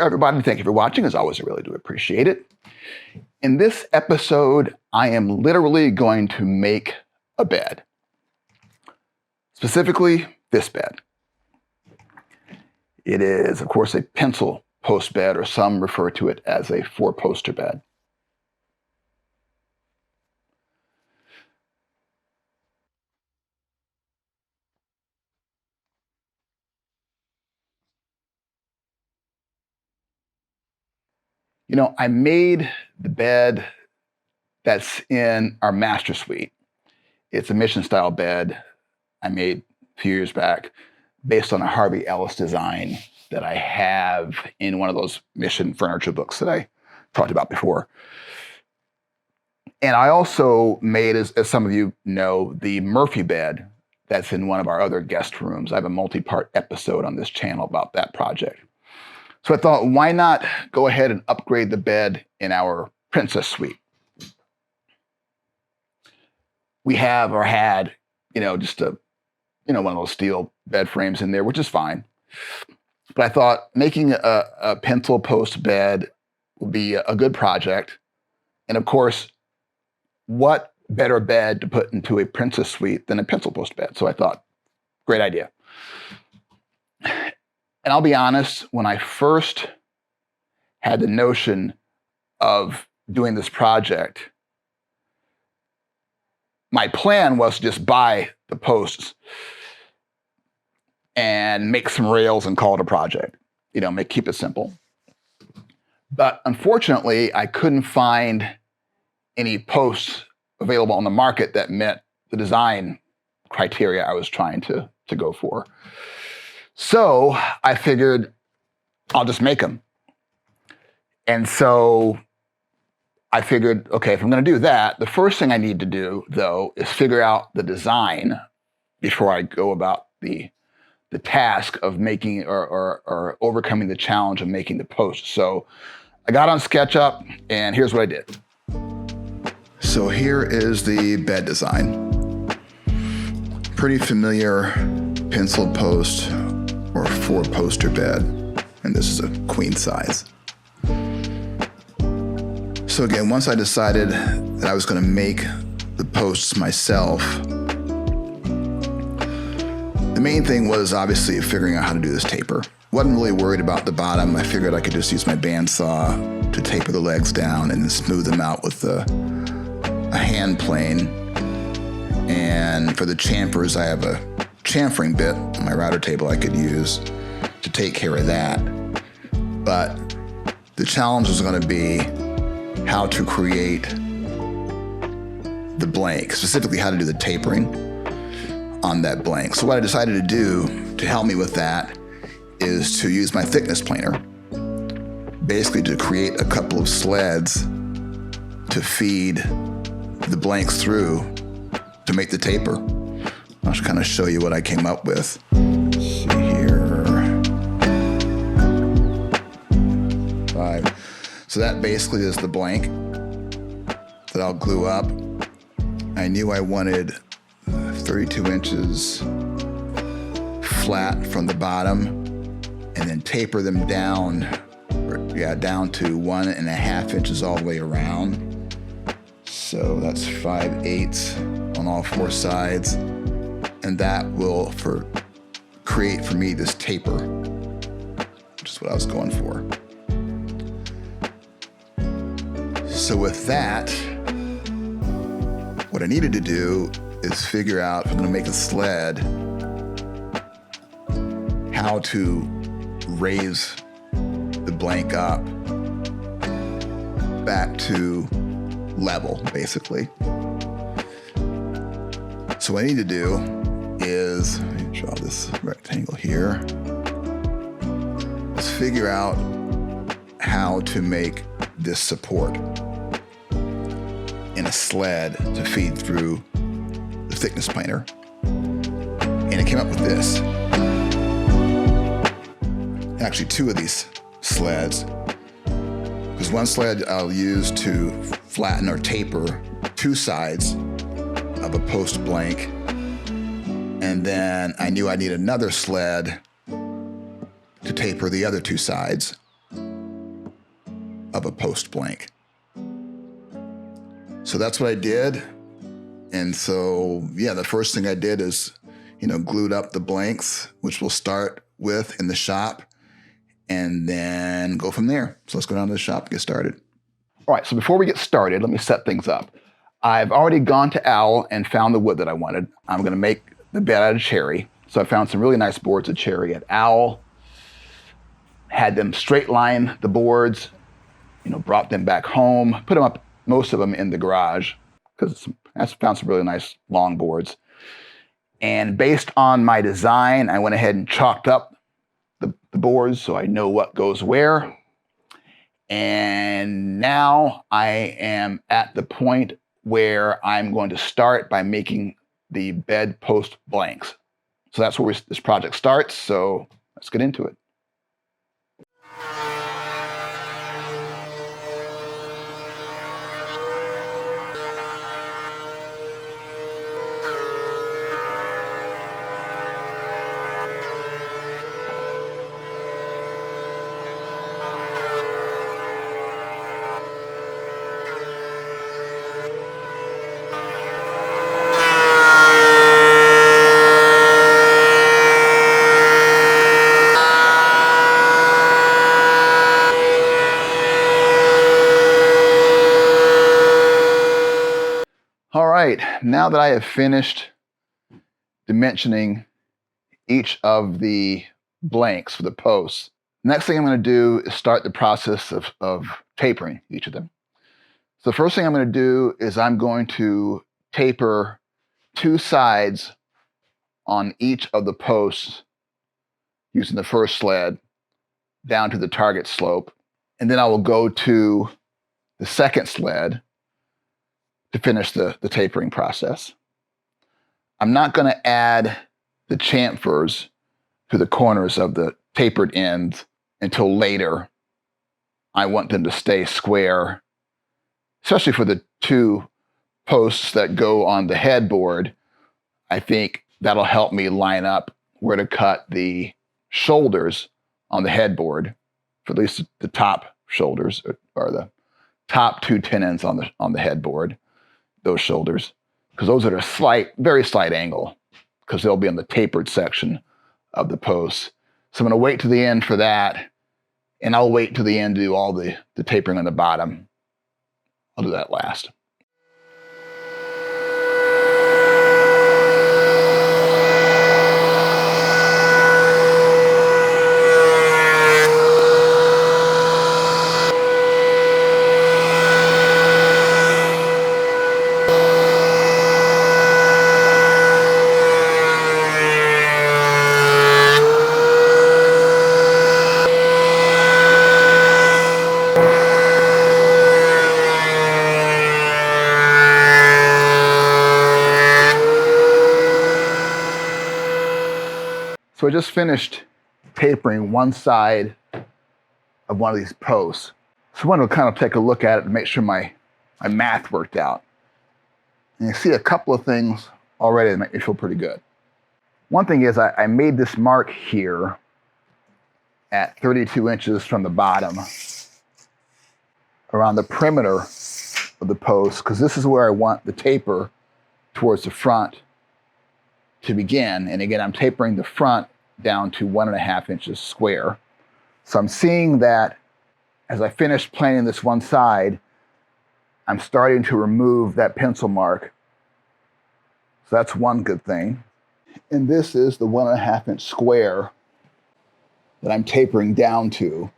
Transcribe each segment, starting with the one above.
everybody. Thank you for watching. As always, I really do appreciate it. In this episode, I am literally going to make a bed. Specifically, this bed. It is, of course, a pencil post bed, or some refer to it as a 4-poster bed. You know, I made the bed that's in our master suite. It's a mission style bed I made a few years back based on a Harvey Ellis design that I have in one of those mission furniture books that I talked about before. And I also made, as some of you know, the Murphy bed that's in one of our other guest rooms. I have a multi-part episode on this channel about that project. So I thought, why not go ahead and upgrade the bed in our Princess Suite? We have or had, just one of those steel bed frames in there, which is fine. But I thought making a pencil post bed would be a good project. And of course, what better bed to put into a Princess Suite than a pencil post bed? So I thought, great idea. And I'll be honest, when I first had the notion of doing this project, my plan was to just buy the posts and make some rails and call it a project. Keep it simple. But unfortunately, I couldn't find any posts available on the market that met the design criteria I was trying to go for. So I figured I'll just make them. And so I figured, okay, if I'm going to do that, the first thing I need to do, though, is figure out the design before I go about the task of making or overcoming the challenge of making the post. So I got on SketchUp, and here's what I did. So here is the bed design. Pretty familiar pencil post or 4-poster bed, and this is a queen size. So again, once I decided that I was going to make the posts myself, the main thing was obviously figuring out how to do this taper. Wasn't really worried about the bottom. I figured I could just use my bandsaw to taper the legs down and then smooth them out with a hand plane. And for the chamfers, I have a chamfering bit on my router table I could use to take care of that. But the challenge was going to be how to create the blank, specifically how to do the tapering on that blank. So what I decided to do to help me with that is to use my thickness planer, basically to create a couple of sleds to feed the blanks through to make the taper. I'll just kind of show you what I came up with. Let's see here. 5. So that basically is the blank that I'll glue up. I knew I wanted 32 inches flat from the bottom and then taper them down, down to 1.5 inches all the way around. So that's 5/8 on all 4 sides. And that will create for me this taper, which is what I was going for. So with that, what I needed to do is figure out, if I'm going to make a sled, how to raise the blank up back to level, basically. So what I need to do is, let me draw this rectangle here. Let's figure out how to make this support in a sled to feed through the thickness planer. And I came up with this. Actually, 2 of these sleds, because one sled I'll use to flatten or taper 2 sides of a post blank. And then I knew I need another sled to taper the other 2 sides. of a post blank. So that's what I did. And so, yeah, the first thing I did is, glued up the blanks, which we'll start with in the shop, and then go from there. So let's go down to the shop and get started. All right, so before we get started, let me set things up. I've already gone to Owl and found the wood that I wanted. I'm gonna make the bed out of cherry. So I found some really nice boards of cherry at Owl, had them straight line the boards, brought them back home, put them up, most of them in the garage, because I found some really nice long boards. And based on my design, I went ahead and chalked up the boards so I know what goes where. And now I am at the point where I'm going to start by making the bed post blanks. So that's where this project starts. So let's get into it. All right, now that I have finished dimensioning each of the blanks for the posts, next thing I'm going to do is start the process of tapering each of them. So the first thing I'm going to do is I'm going to taper 2 sides on each of the posts using the first sled down to the target slope. And then I will go to the second sled to finish the tapering process. I'm not going to add the chamfers to the corners of the tapered ends until later. I want them to stay square, especially for the 2 posts that go on the headboard. I think that'll help me line up where to cut the shoulders on the headboard, for at least the top shoulders, or the top 2 tenons on the headboard, those shoulders, because those are at a very slight angle, because they'll be on the tapered section of the posts. So I'm going to wait to the end for that, and I'll wait to the end to do all the tapering on the bottom. I'll do that last. So I just finished tapering one side of one of these posts. So I want to kind of take a look at it and make sure my math worked out. And you see a couple of things already that make me feel pretty good. One thing is I made this mark here at 32 inches from the bottom around the perimeter of the post, because this is where I want the taper towards the front to begin. And again, I'm tapering the front down to 1.5 inches square. So I'm seeing that as I finish planing this one side, I'm starting to remove that pencil mark. So that's one good thing. And this is the 1.5 inch square that I'm tapering down to.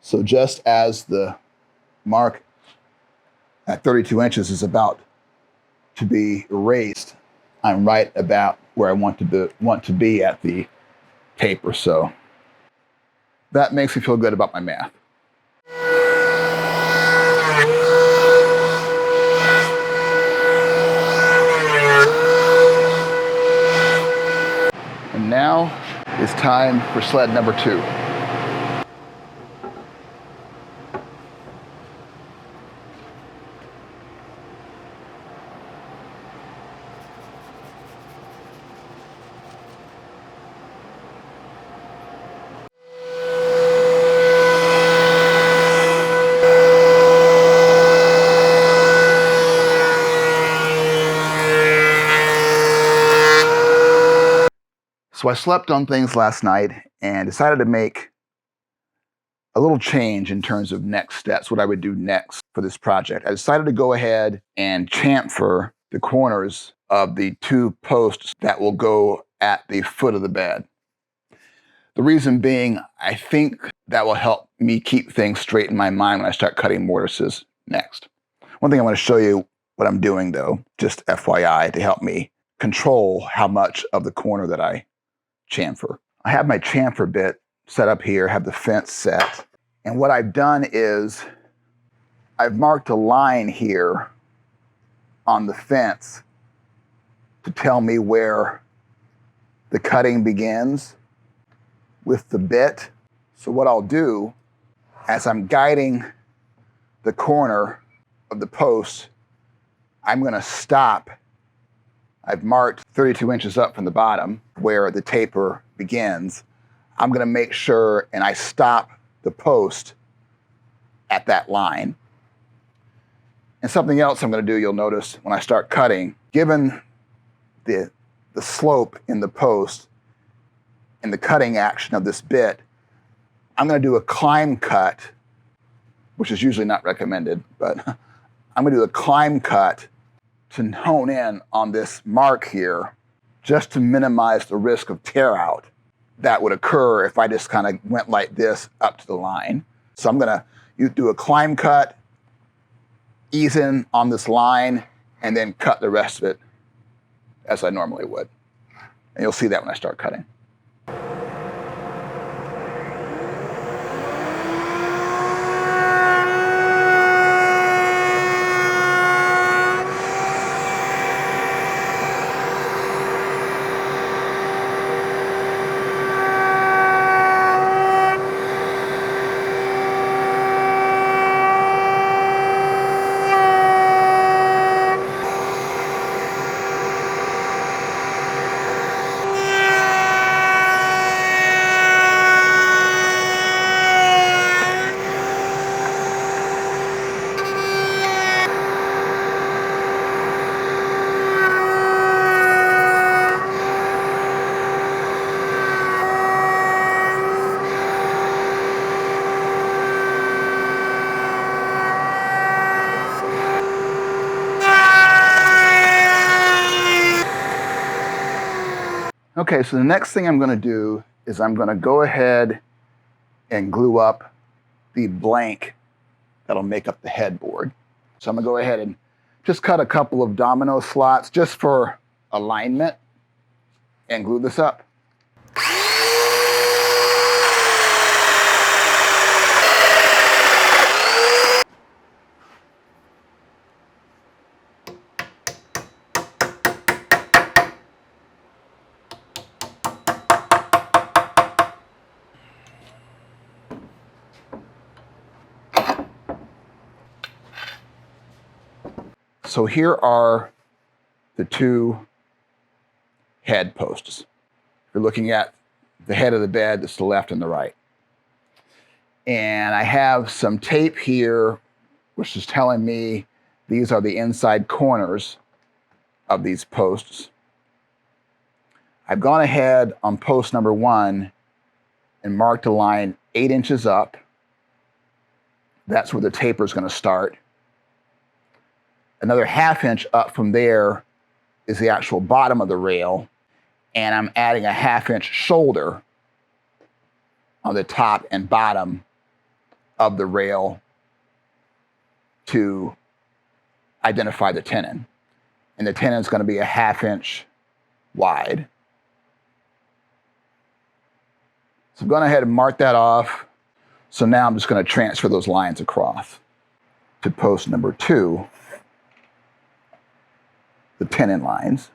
So just as the mark at 32 inches is about to be erased, I'm right about where I want to be at the taper. So that makes me feel good about my math. And now it's time for sled number 2. So I slept on things last night and decided to make a little change in terms of next steps, what I would do next for this project. I decided to go ahead and chamfer the corners of the two posts that will go at the foot of the bed. The reason being, I think that will help me keep things straight in my mind when I start cutting mortises next. One thing I want to show you what I'm doing though, just FYI, to help me control how much of the corner that I chamfer. I have my chamfer bit set up here, have the fence set. And what I've done is I've marked a line here on the fence to tell me where the cutting begins with the bit. So what I'll do, as I'm guiding the corner of the post, I'm going to stop. I've marked 32 inches up from the bottom where the taper begins. I'm going to make sure and I stop the post at that line. And something else I'm going to do, you'll notice when I start cutting, given the slope in the post and the cutting action of this bit, I'm going to do a climb cut, which is usually not recommended, but I'm going to do a climb cut to hone in on this mark here, just to minimize the risk of tear out that would occur if I just kind of went like this up to the line. So I'm going to do a climb cut, ease in on this line, and then cut the rest of it as I normally would. And you'll see that when I start cutting. Okay, so the next thing I'm going to do is I'm going to go ahead and glue up the blank that'll make up the headboard. So I'm going to go ahead and just cut a couple of domino slots just for alignment and glue this up. So here are the two head posts. You're looking at the head of the bed, that's the left and the right. And I have some tape here, which is telling me these are the inside corners of these posts. I've gone ahead on post number 1 and marked a line 8 inches up. That's where the taper is going to start. Another ½ inch up from there is the actual bottom of the rail, and I'm adding a ½ inch shoulder on the top and bottom of the rail to identify the tenon. And the tenon is going to be a ½ inch wide. So I'm going ahead and mark that off. So now I'm just going to transfer those lines across to post number 2. The tenon lines.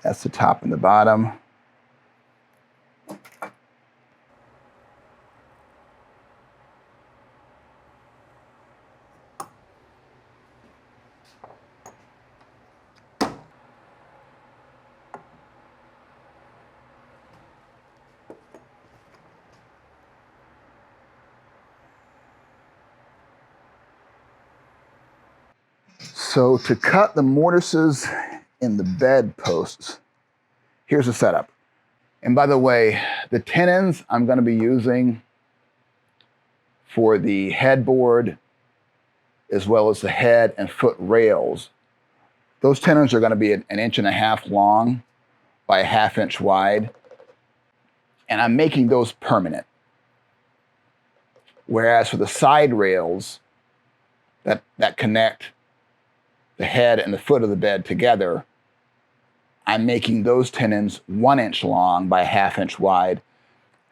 That's the top and the bottom. So to cut the mortises in the bed posts, here's the setup. And by the way, the tenons I'm going to be using for the headboard as well as the head and foot rails, those tenons are going to be an 1.5 inches long by 1/2 inch wide. And I'm making those permanent. Whereas for the side rails that connect the head and the foot of the bed together, I'm making those tenons 1 inch long by 1/2 inch wide.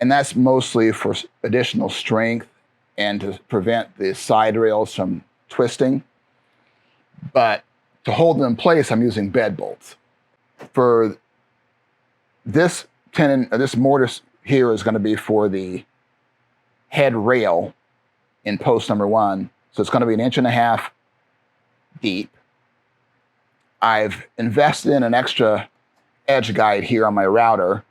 And that's mostly for additional strength and to prevent the side rails from twisting. But to hold them in place, I'm using bed bolts. For this tenon, or this mortise here is going to be for the head rail in post number 1. So it's going to be 1.5 inches deep. I've invested in an extra edge guide here on my router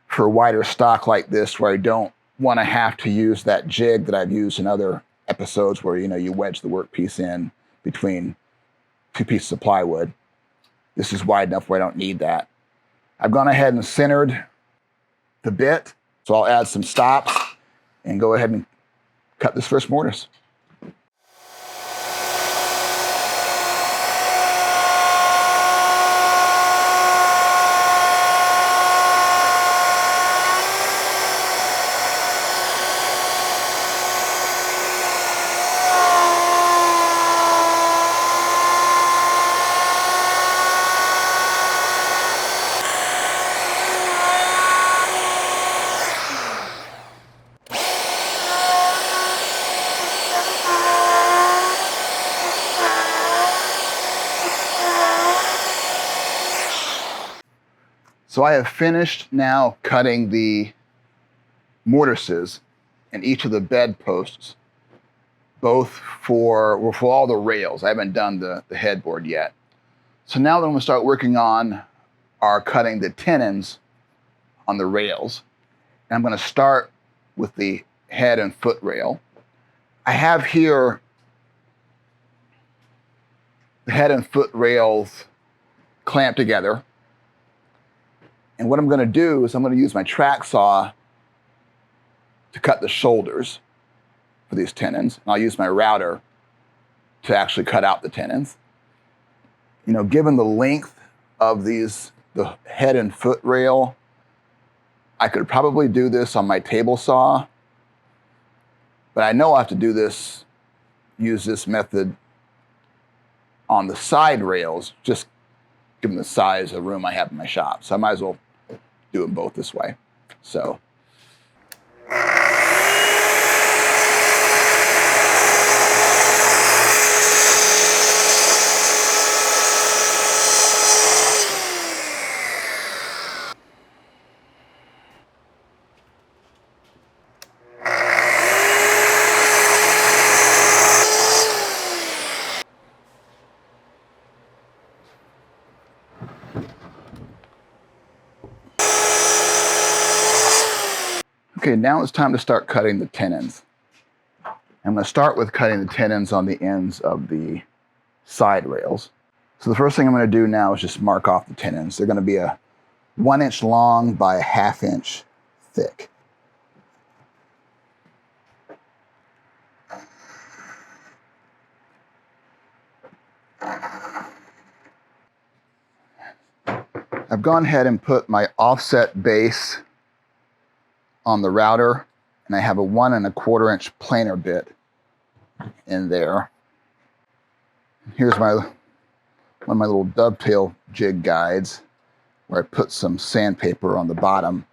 for wider stock like this, where I don't want to have to use that jig that I've used in other episodes where, you wedge the workpiece in between 2 pieces of plywood. This is wide enough where I don't need that. I've gone ahead and centered the bit, so I'll add some stops and go ahead and cut this first mortise. So I have finished now cutting the mortises in each of the bed posts, both for all the rails. I haven't done the headboard yet. So now what I'm gonna start working on are cutting the tenons on the rails. And I'm gonna start with the head and foot rail. I have here the head and foot rails clamped together. And what I'm going to do is I'm going to use my track saw to cut the shoulders for these tenons. And I'll use my router to actually cut out the tenons. Given the length of the head and foot rail, I could probably do this on my table saw. But I know I have to use this method on the side rails, just given the size of room I have in my shop. So I might as well do them both this way. So. Okay, now it's time to start cutting the tenons. I'm going to start with cutting the tenons on the ends of the side rails. So the first thing I'm going to do now is just mark off the tenons. They're going to be a 1 inch long by a 1/2 inch thick. I've gone ahead and put my offset base on the router, and I have a 1 1/4 inch planer bit in there. Here's one of my little dovetail jig guides where I put some sandpaper on the bottom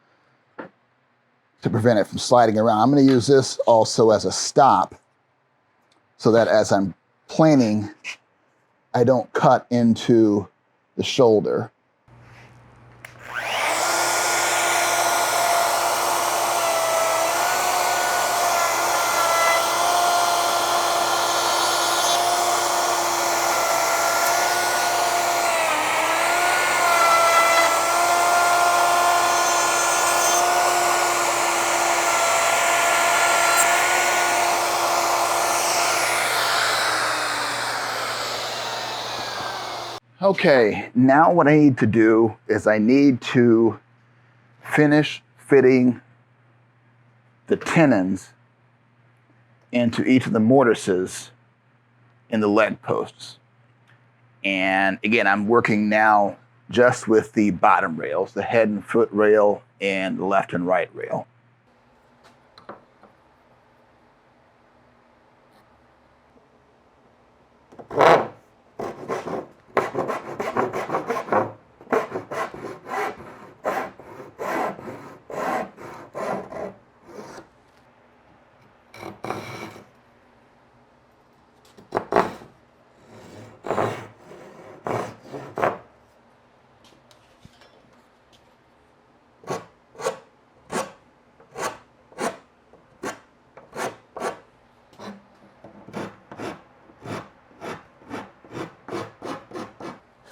to prevent it from sliding around. I'm going to use this also as a stop so that as I'm planing, I don't cut into the shoulder. Okay, now what I need to do is I need to finish fitting the tenons into each of the mortises in the leg posts. And again, I'm working now just with the bottom rails, the head and foot rail and the left and right rail.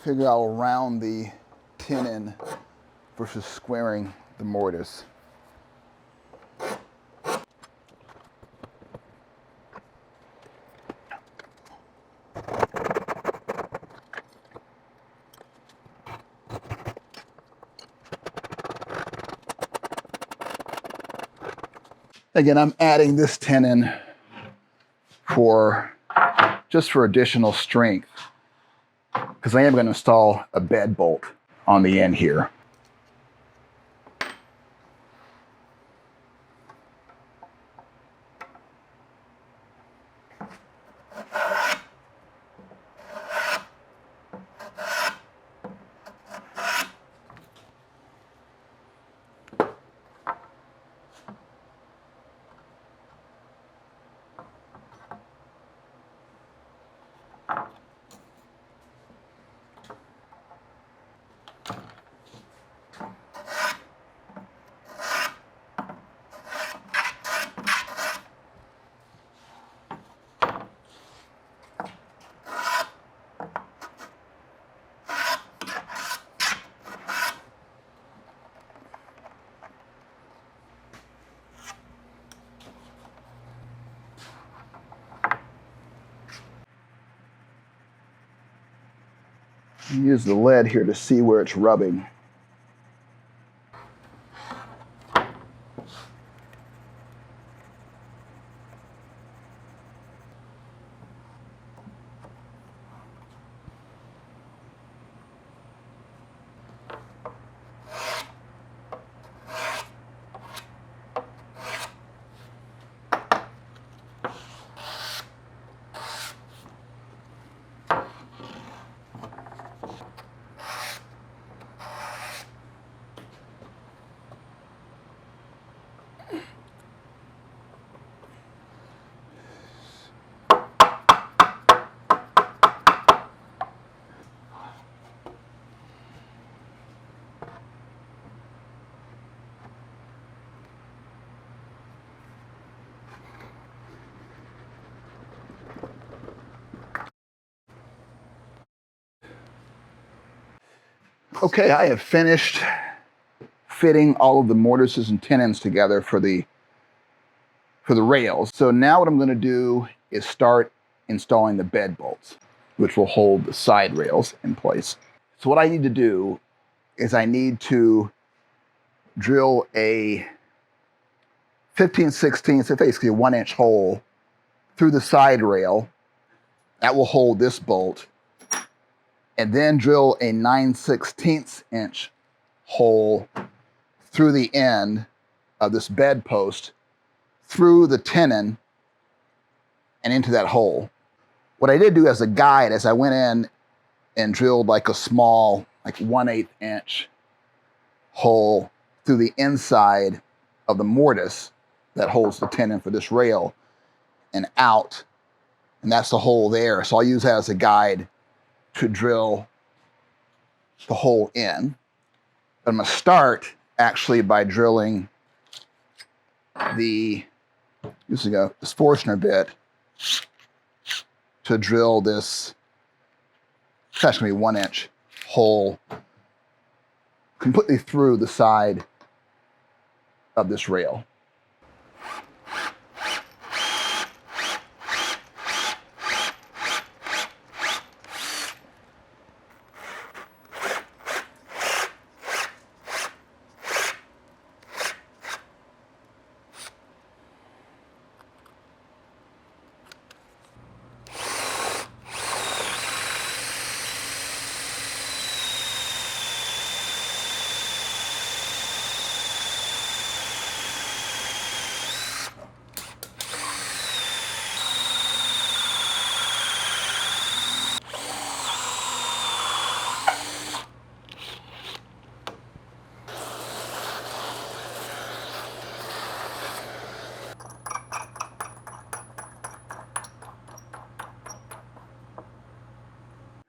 Figure I'll round the tenon versus squaring the mortise. Again, I'm adding this tenon just for additional strength, because I am going to install a bed bolt on the end here. Use the lead here to see where it's rubbing. Okay, I have finished fitting all of the mortises and tenons together for the rails. So now what I'm going to do is start installing the bed bolts, which will hold the side rails in place. So what I need to do is I need to drill a 15/16, so basically a 1-inch hole through the side rail. That will hold this bolt. And then drill a 9/16 inch hole through the end of this bed post, through the tenon and into that hole. What I did do as a guide is I went in and drilled like a small, like 1/8 inch hole through the inside of the mortise that holds the tenon for this rail and out. And that's the hole there. So I'll use that as a guide to drill the hole in. But I'm going to start actually by drilling using this Forstner bit to drill this, it's actually going to be 1-inch hole completely through the side of this rail.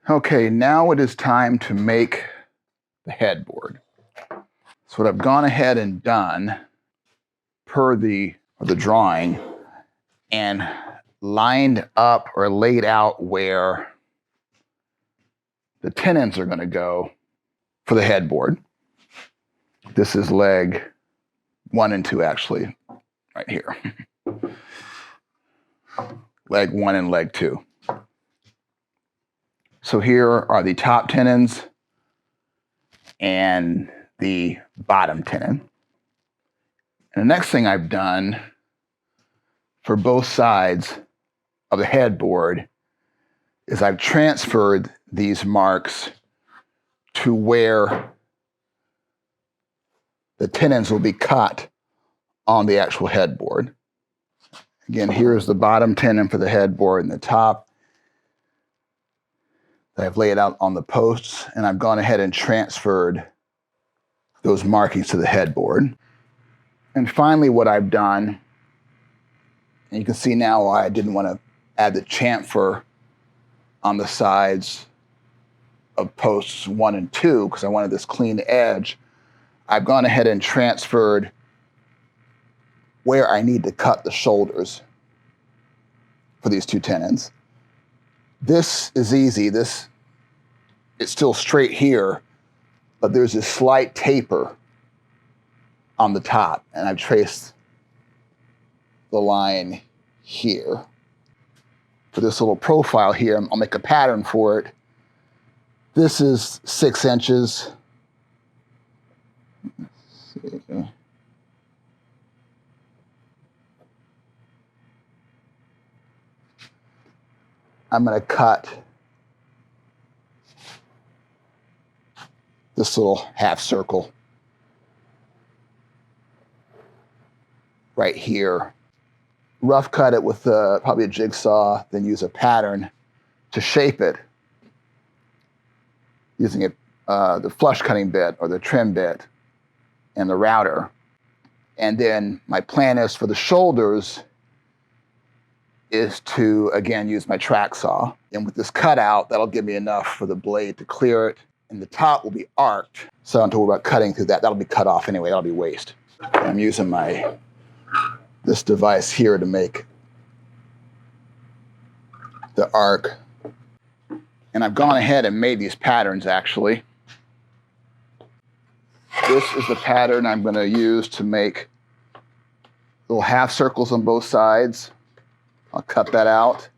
Okay, now it is time to make the headboard. So what I've gone ahead and done per the drawing and lined up or laid out where the tenons are going to go for the headboard. This is leg 1 and 2 actually, right here. Leg 1 and leg 2. So here are the top tenons and the bottom tenon. And the next thing I've done for both sides of the headboard is I've transferred these marks to where the tenons will be cut on the actual headboard. Again, here's the bottom tenon for the headboard and the top that I've laid out on the posts, and I've gone ahead and transferred those markings to the headboard. And finally, what I've done, and you can see now why I didn't want to add the chamfer on the sides of posts 1 and 2, because I wanted this clean edge. I've gone ahead and transferred where I need to cut the shoulders for these 2 tenons. This is easy. It's still straight here, but there's a slight taper on the top, and I've traced the line here. For this little profile here, I'll make a pattern for it. This is 6 inches. Let's see. I'm going to cut this little half circle right here. Rough cut it with probably a jigsaw, then use a pattern to shape it using the flush cutting bit or the trim bit and the router. And then my plan is for the shoulders is to, again, use my track saw. And with this cutout, that'll give me enough for the blade to clear it. And the top will be arced. So I don't have to worry about cutting through that. That'll be cut off anyway. That'll be waste. I'm using this device here to make the arc. And I've gone ahead and made these patterns, actually. This is the pattern I'm going to use to make little half circles on both sides. I'll cut that out.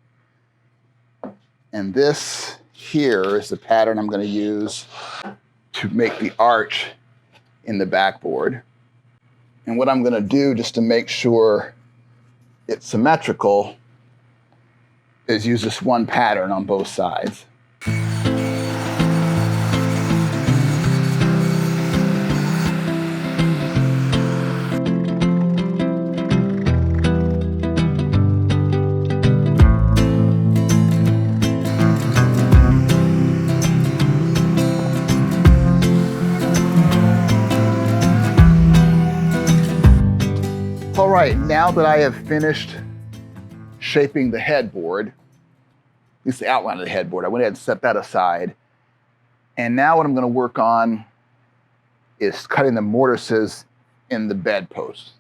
And this here is the pattern I'm going to use to make the arch in the backboard. And what I'm going to do, just to make sure it's symmetrical, is use this one pattern on both sides. All right, now that I have finished shaping the headboard, at least the outline of the headboard, I went ahead and set that aside. And now what I'm going to work on is cutting the mortises in the bedposts.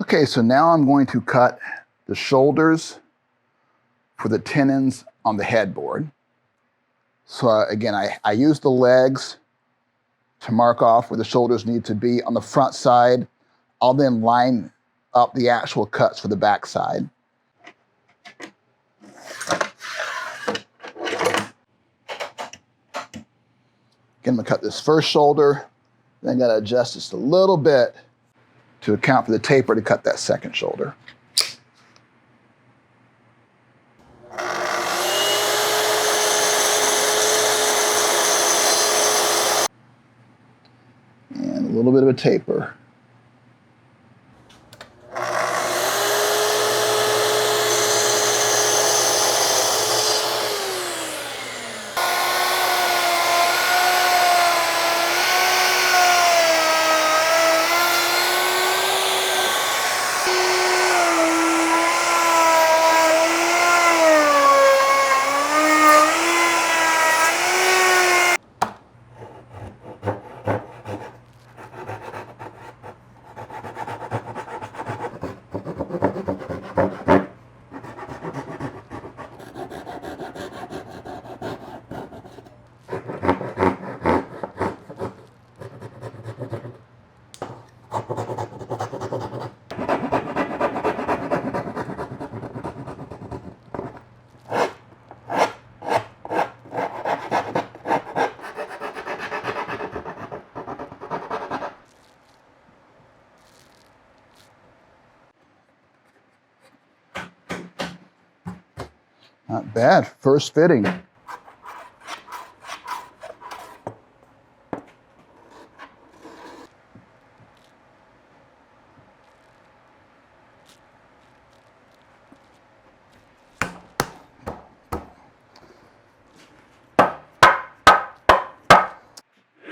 Okay, so now I'm going to cut the shoulders for the tenons on the headboard. So again, I use the legs to mark off where the shoulders need to be on the front side. I'll then line up the actual cuts for the back side. Again, I'm gonna cut this first shoulder, then I gotta adjust just a little bit to account for the taper to cut that second shoulder. And a little bit of a taper. bad. First fitting.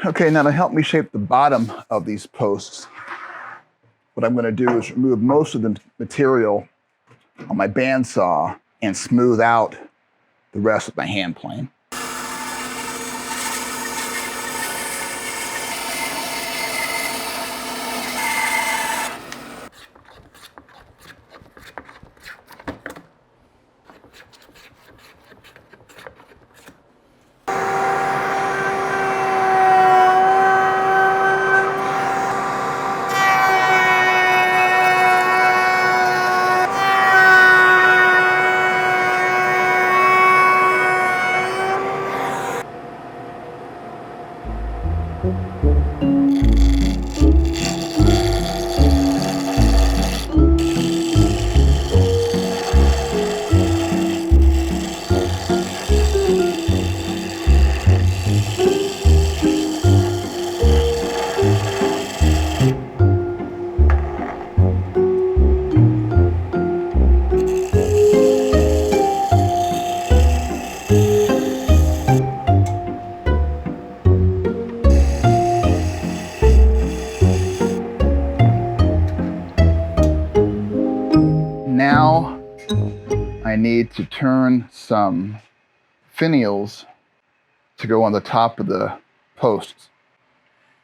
Okay, now to help me shape the bottom of these posts, what I'm going to do is remove most of the material on my bandsaw and smooth out the rest with my hand plane. Now I need to turn some finials to go on the top of the posts.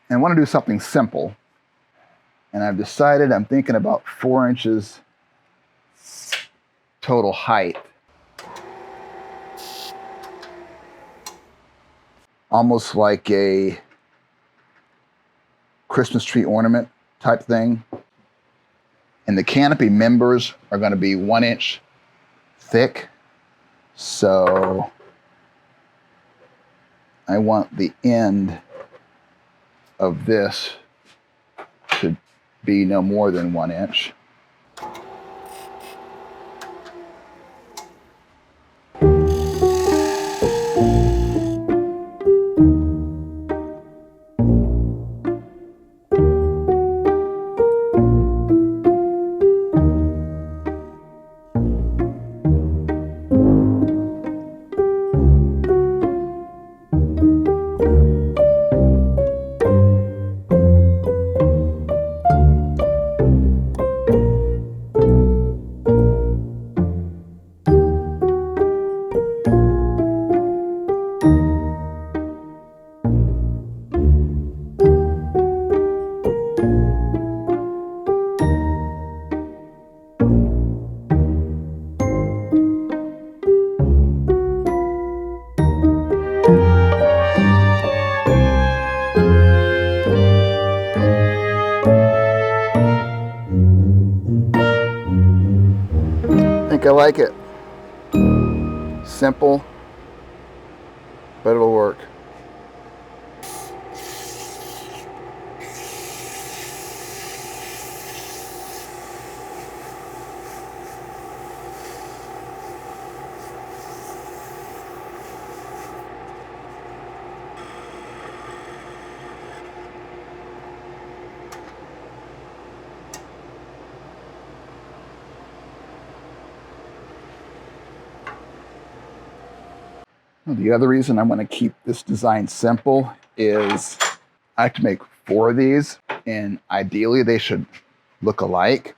And I want to do something simple. And I've decided I'm thinking about 4 inches total height. Almost like a Christmas tree ornament type thing. And the canopy members are going to be 1 inch thick. So I want the end of this to be no more than 1 inch. I like it. Simple, but it'll work. The other reason I want to keep this design simple is I have to make 4 of these, and ideally they should look alike.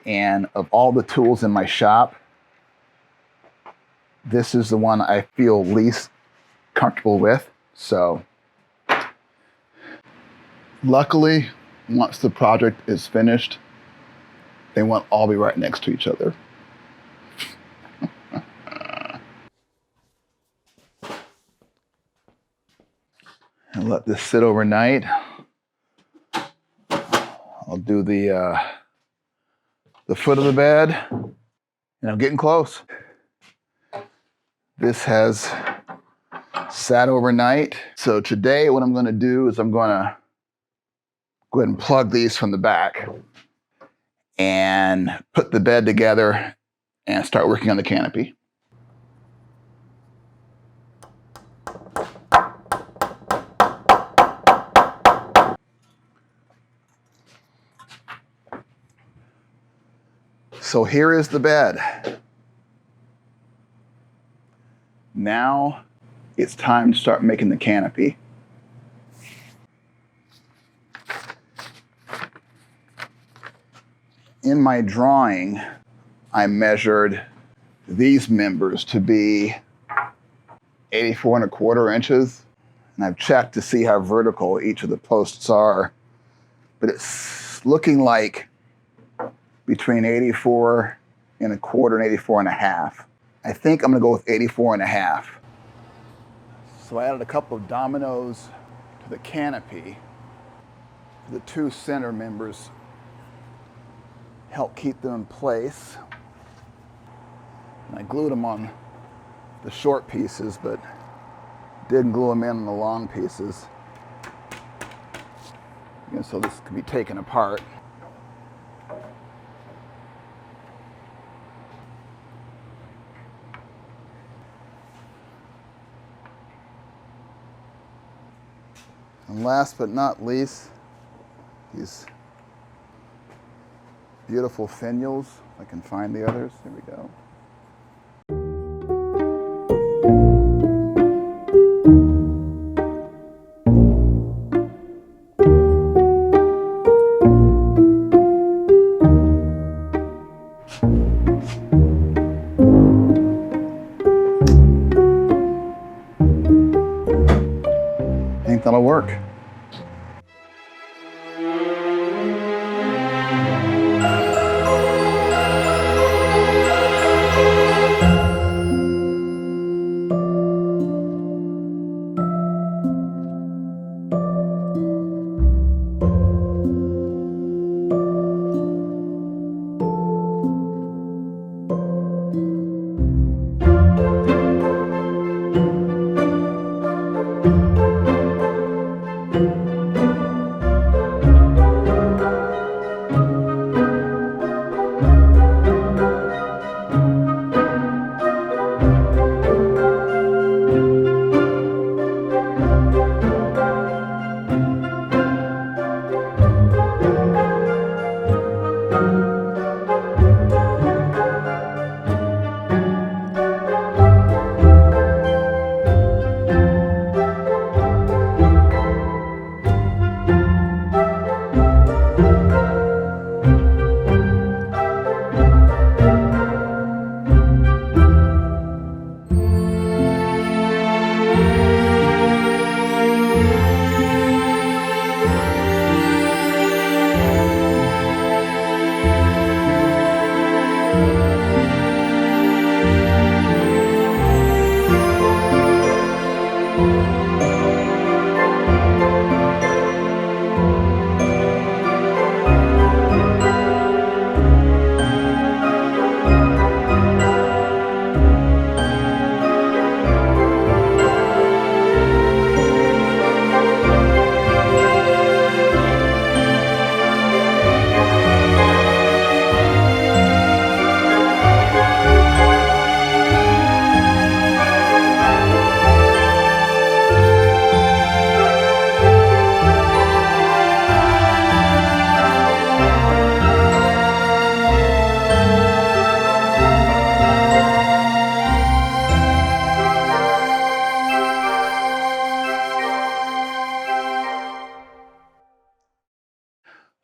And of all the tools in my shop, this is the one I feel least comfortable with. So luckily, once the project is finished, they won't all be right next to each other. And let this sit overnight. I'll do the foot of the bed, and I'm getting close. This has sat overnight. So today what I'm going to do is I'm going to go ahead and plug these from the back and put the bed together and start working on the canopy. So here is the bed. Now it's time to start making the canopy. In my drawing, I measured these members to be 84¼ inches, and I've checked to see how vertical each of the posts are, but it's looking like between 84¼ and 84½. I think I'm gonna go with 84½. So I added a couple of dominoes to the canopy. The two center members help keep them in place. And I glued them on the short pieces, but didn't glue them in on the long pieces. And so this can be taken apart. And last but not least, these beautiful finials. If I can find the others. Here we go. I think that'll work.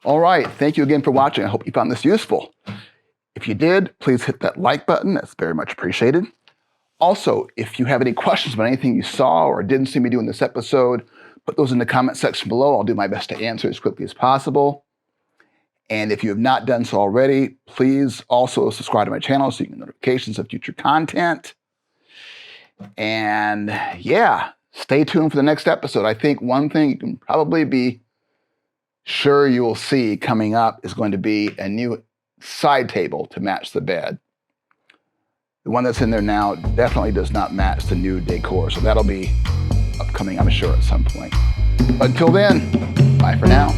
All right, thank you again for watching. I hope you found this useful. If you did, please hit that like button. That's very much appreciated. Also, if you have any questions about anything you saw or didn't see me do in this episode, put those in the comment section below. I'll do my best to answer as quickly as possible. And if you have not done so already, please also subscribe to my channel so you can get notifications of future content. And yeah, stay tuned for the next episode. I think one thing you can probably be sure you will see coming up is going to be a new side table to match the bed. The one that's in there now definitely does not match the new decor, so that'll be upcoming, I'm sure, at some point. But until then, bye for now.